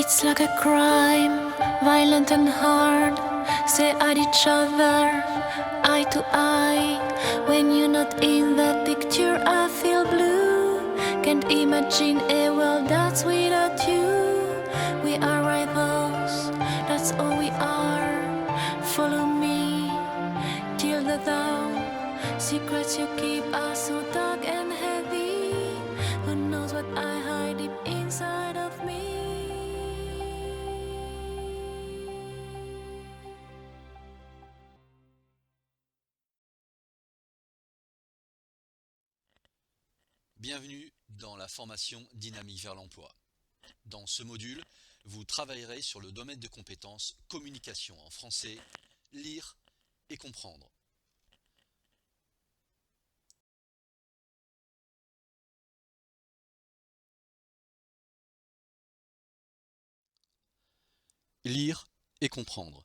It's like a crime, violent and hard. Stare at each other, eye to eye. When you're not in that picture, I feel blue. Can't imagine a world that's without you. We are rivals, that's all we are. Follow me till the dawn. Secrets you keep are so dark and heavy. Who knows what I hide deep inside of me? Bienvenue dans la formation Dynamique vers l'emploi. Dans ce module, vous travaillerez sur le domaine de compétences communication en français, lire et comprendre. Lire et comprendre.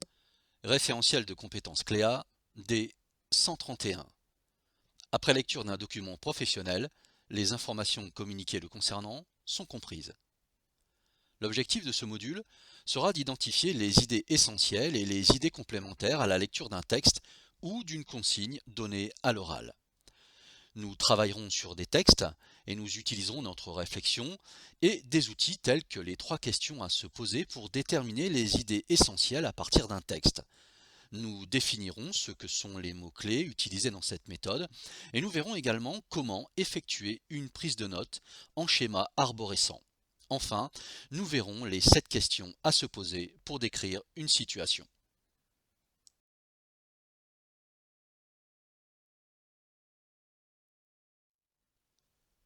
Référentiel de compétences CLEA D131. Après lecture d'un document professionnel, les informations communiquées le concernant sont comprises. L'objectif de ce module sera d'identifier les idées essentielles et les idées complémentaires à la lecture d'un texte ou d'une consigne donnée à l'oral. Nous travaillerons sur des textes et nous utiliserons notre réflexion et des outils tels que les 3 questions à se poser pour déterminer les idées essentielles à partir d'un texte. Nous définirons ce que sont les mots-clés utilisés dans cette méthode et nous verrons également comment effectuer une prise de notes en schéma arborescent. Enfin, nous verrons les 7 questions à se poser pour décrire une situation.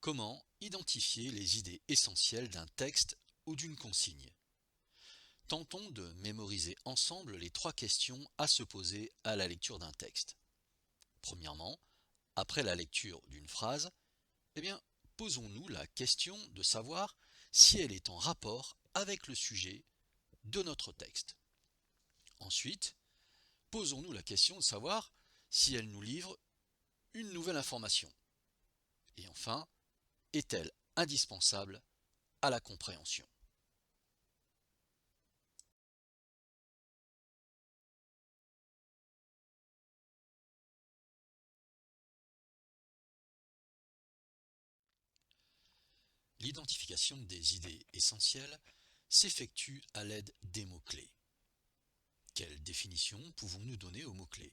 Comment identifier les idées essentielles d'un texte ou d'une consigne? Tentons de mémoriser ensemble les 3 questions à se poser à la lecture d'un texte. Premièrement, après la lecture d'une phrase, posons-nous la question de savoir si elle est en rapport avec le sujet de notre texte. Ensuite, posons-nous la question de savoir si elle nous livre une nouvelle information. Et enfin, est-elle indispensable à la compréhension? L'identification des idées essentielles s'effectue à l'aide des mots-clés. Quelle définition pouvons-nous donner aux mots-clés?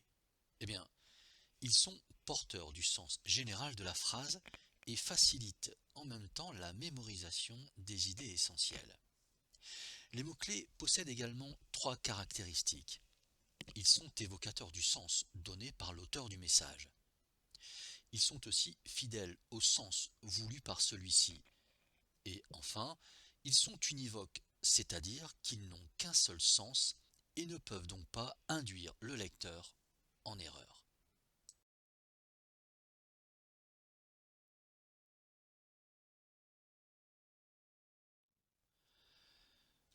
Ils sont porteurs du sens général de la phrase et facilitent en même temps la mémorisation des idées essentielles. Les mots-clés possèdent également 3 caractéristiques. Ils sont évocateurs du sens donné par l'auteur du message. Ils sont aussi fidèles au sens voulu par celui-ci. Et enfin, ils sont univoques, c'est-à-dire qu'ils n'ont qu'un seul sens et ne peuvent donc pas induire le lecteur en erreur.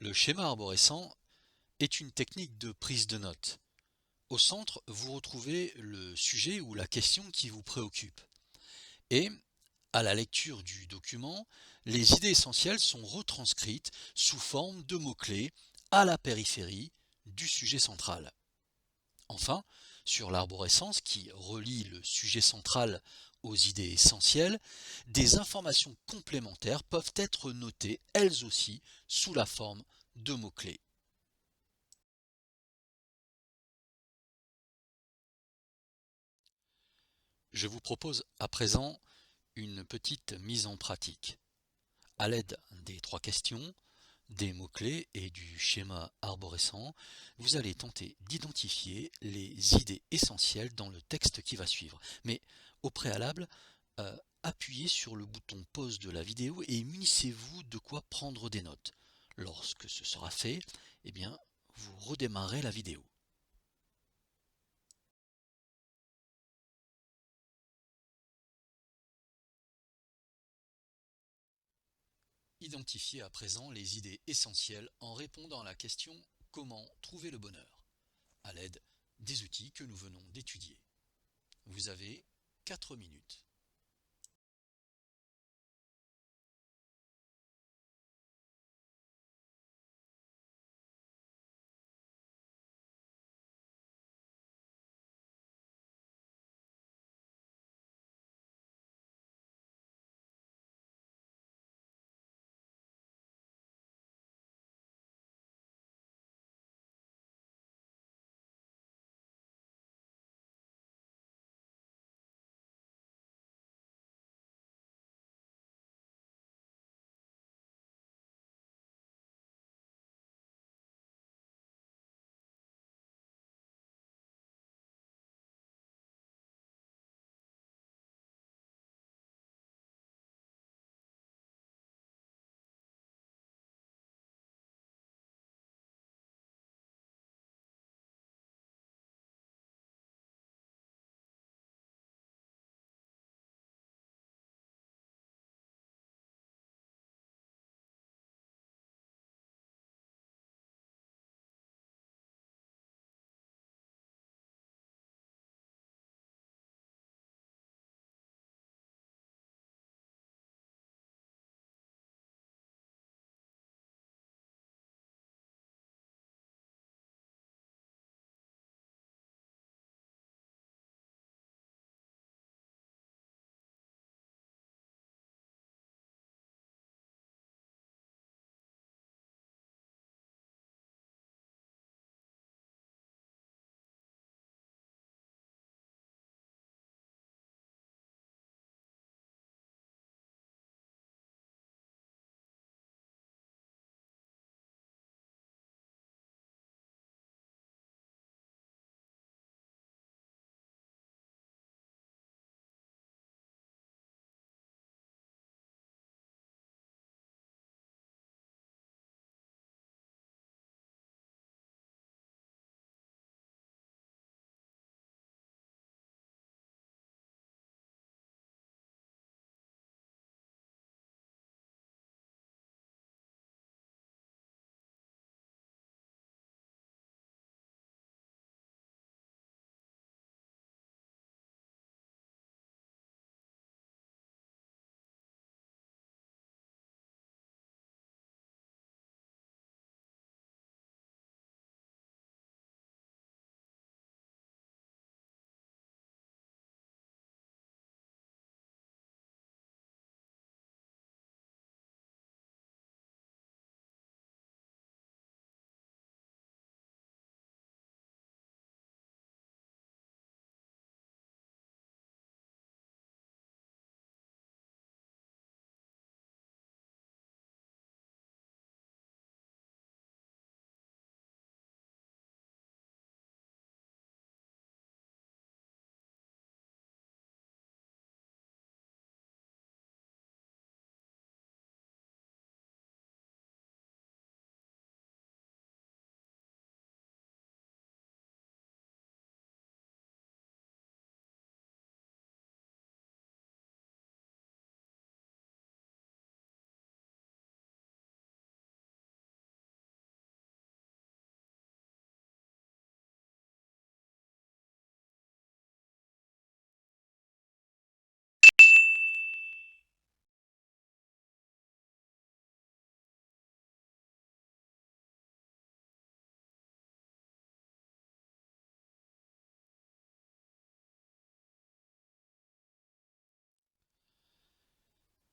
Le schéma arborescent est une technique de prise de notes. Au centre, vous retrouvez le sujet ou la question qui vous préoccupe. Et, à la lecture du document, les idées essentielles sont retranscrites sous forme de mots-clés à la périphérie du sujet central. Enfin, sur l'arborescence qui relie le sujet central aux idées essentielles, des informations complémentaires peuvent être notées elles aussi sous la forme de mots-clés. Je vous propose à présent une petite mise en pratique. À l'aide des 3 questions, des mots-clés et du schéma arborescent, vous allez tenter d'identifier les idées essentielles dans le texte qui va suivre. Mais au préalable, appuyez sur le bouton pause de la vidéo et munissez-vous de quoi prendre des notes. Lorsque ce sera fait, vous redémarrerez la vidéo. Identifiez à présent les idées essentielles en répondant à la question « Comment trouver le bonheur ?», à l'aide des outils que nous venons d'étudier. Vous avez 4 minutes.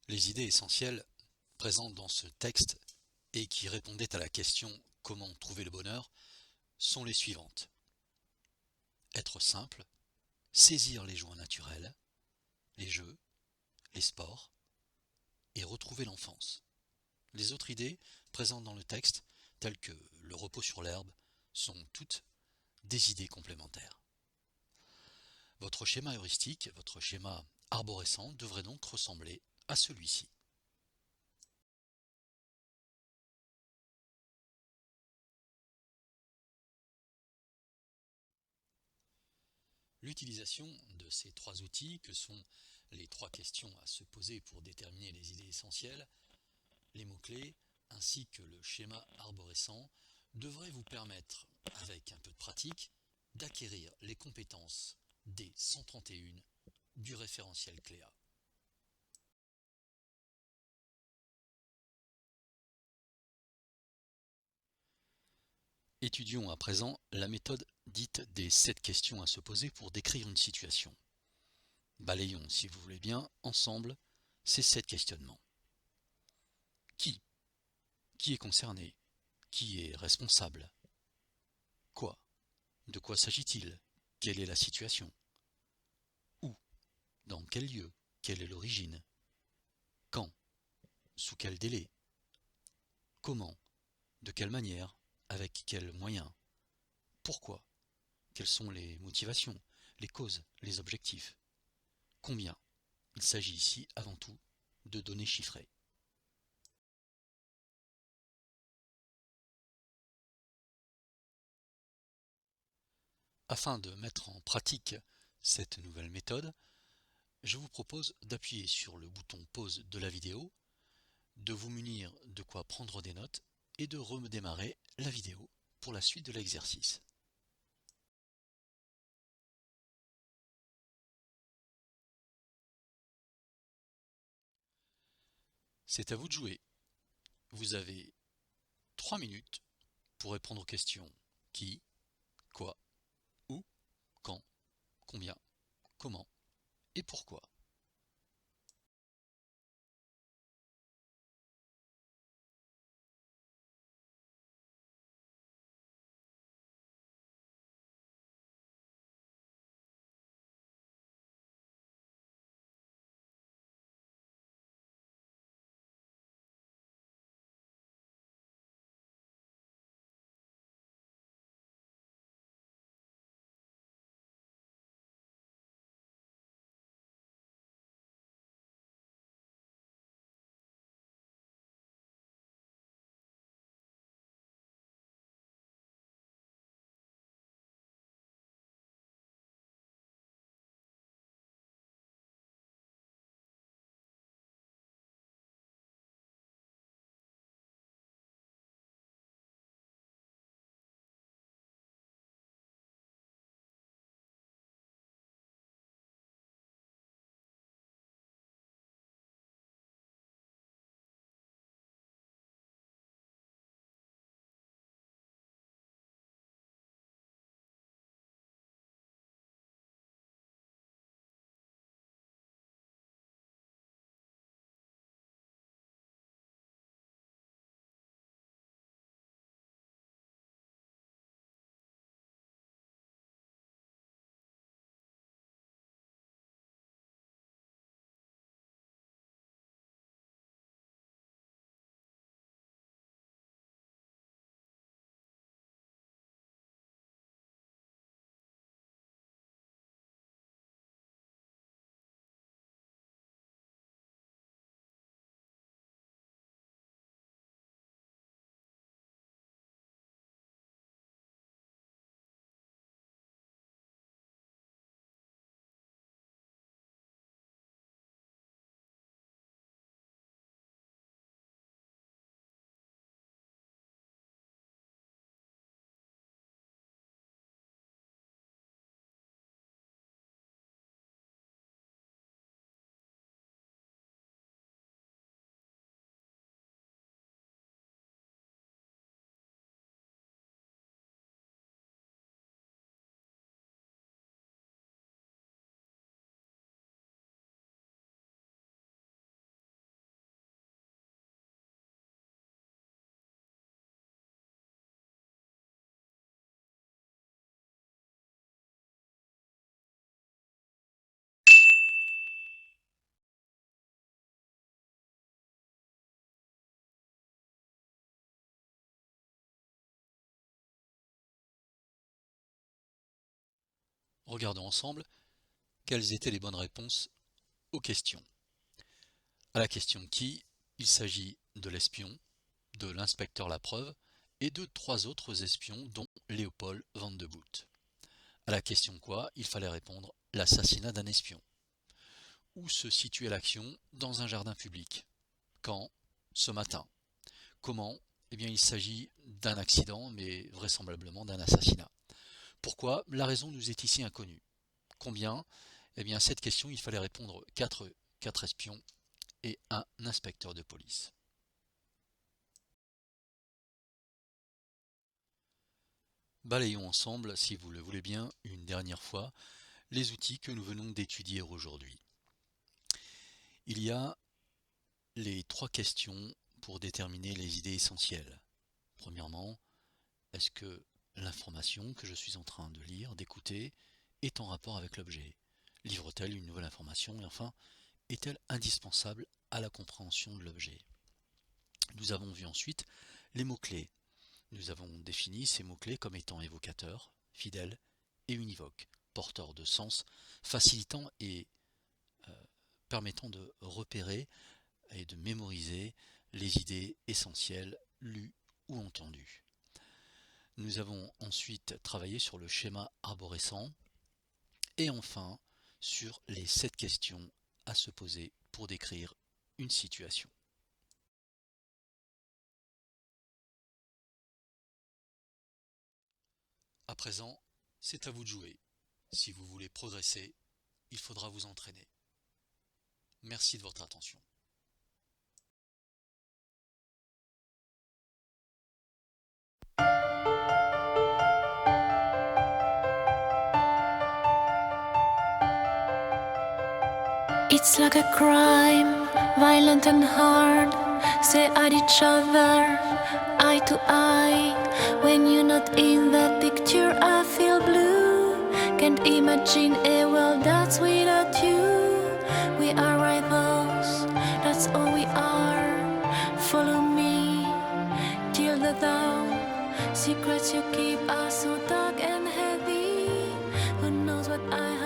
Les idées essentielles présentes dans ce texte et qui répondaient à la question « Comment trouver le bonheur ?» sont les suivantes. Être simple, saisir les joies naturelles, les jeux, les sports, et retrouver l'enfance. Les autres idées présentes dans le texte, telles que le repos sur l'herbe, sont toutes des idées complémentaires. Votre schéma heuristique, votre schéma arborescent devrait donc ressembler à celui-ci. L'utilisation de ces trois outils, que sont les trois questions à se poser pour déterminer les idées essentielles, les mots-clés, ainsi que le schéma arborescent, devrait vous permettre, avec un peu de pratique, d'acquérir les compétences D131 du référentiel CLEA. Étudions à présent la méthode dite des 7 questions à se poser pour décrire une situation. Balayons, si vous voulez bien, ensemble ces 7 questionnements. Qui? Qui est concerné? Qui est responsable? Quoi? De quoi s'agit-il? Quelle est la situation? Où? Dans quel lieu? Quelle est l'origine? Quand? Sous quel délai? Comment? De quelle manière? Avec quels moyens? Pourquoi? Quelles sont les motivations, les causes, les objectifs? Combien? Il s'agit ici avant tout de données chiffrées. Afin de mettre en pratique cette nouvelle méthode, je vous propose d'appuyer sur le bouton pause de la vidéo, de vous munir de quoi prendre des notes et de redémarrer la vidéo pour la suite de l'exercice. C'est à vous de jouer. Vous avez 3 minutes pour répondre aux questions qui, quoi, où, quand, combien, comment et pourquoi. Regardons ensemble quelles étaient les bonnes réponses aux questions. À la question qui, il s'agit de l'espion, de l'inspecteur Lapreuve et de 3 autres espions dont Léopold Van de Boot. À la question quoi, il fallait répondre l'assassinat d'un espion. Où se situait l'action? Dans un jardin public. Quand? Ce matin. Comment? Eh bien, il s'agit d'un accident, mais vraisemblablement d'un assassinat. Pourquoi? La raison nous est ici inconnue. Combien? Eh bien, à cette question, il fallait répondre 4 espions et un inspecteur de police. Balayons ensemble, si vous le voulez bien, une dernière fois, les outils que nous venons d'étudier aujourd'hui. Il y a les 3 questions pour déterminer les idées essentielles. Premièrement, est-ce que l'information que je suis en train de lire, d'écouter, est en rapport avec l'objet? Livre-t-elle une nouvelle information? Et enfin, est-elle indispensable à la compréhension de l'objet? Nous avons vu ensuite les mots-clés. Nous avons défini ces mots-clés comme étant évocateurs, fidèles et univoques, porteurs de sens, facilitant et permettant de repérer et de mémoriser les idées essentielles lues ou entendues. Nous avons ensuite travaillé sur le schéma arborescent et enfin sur les 7 questions à se poser pour décrire une situation. À présent, c'est à vous de jouer. Si vous voulez progresser, il faudra vous entraîner. Merci de votre attention. It's like a crime, violent and hard. Stare at each other, eye to eye. When you're not in the picture, I feel blue. Can't imagine a world that's without you. We are rivals, that's all we are. Follow me till the dawn. Secrets you keep are so dark and heavy. Who knows what I have?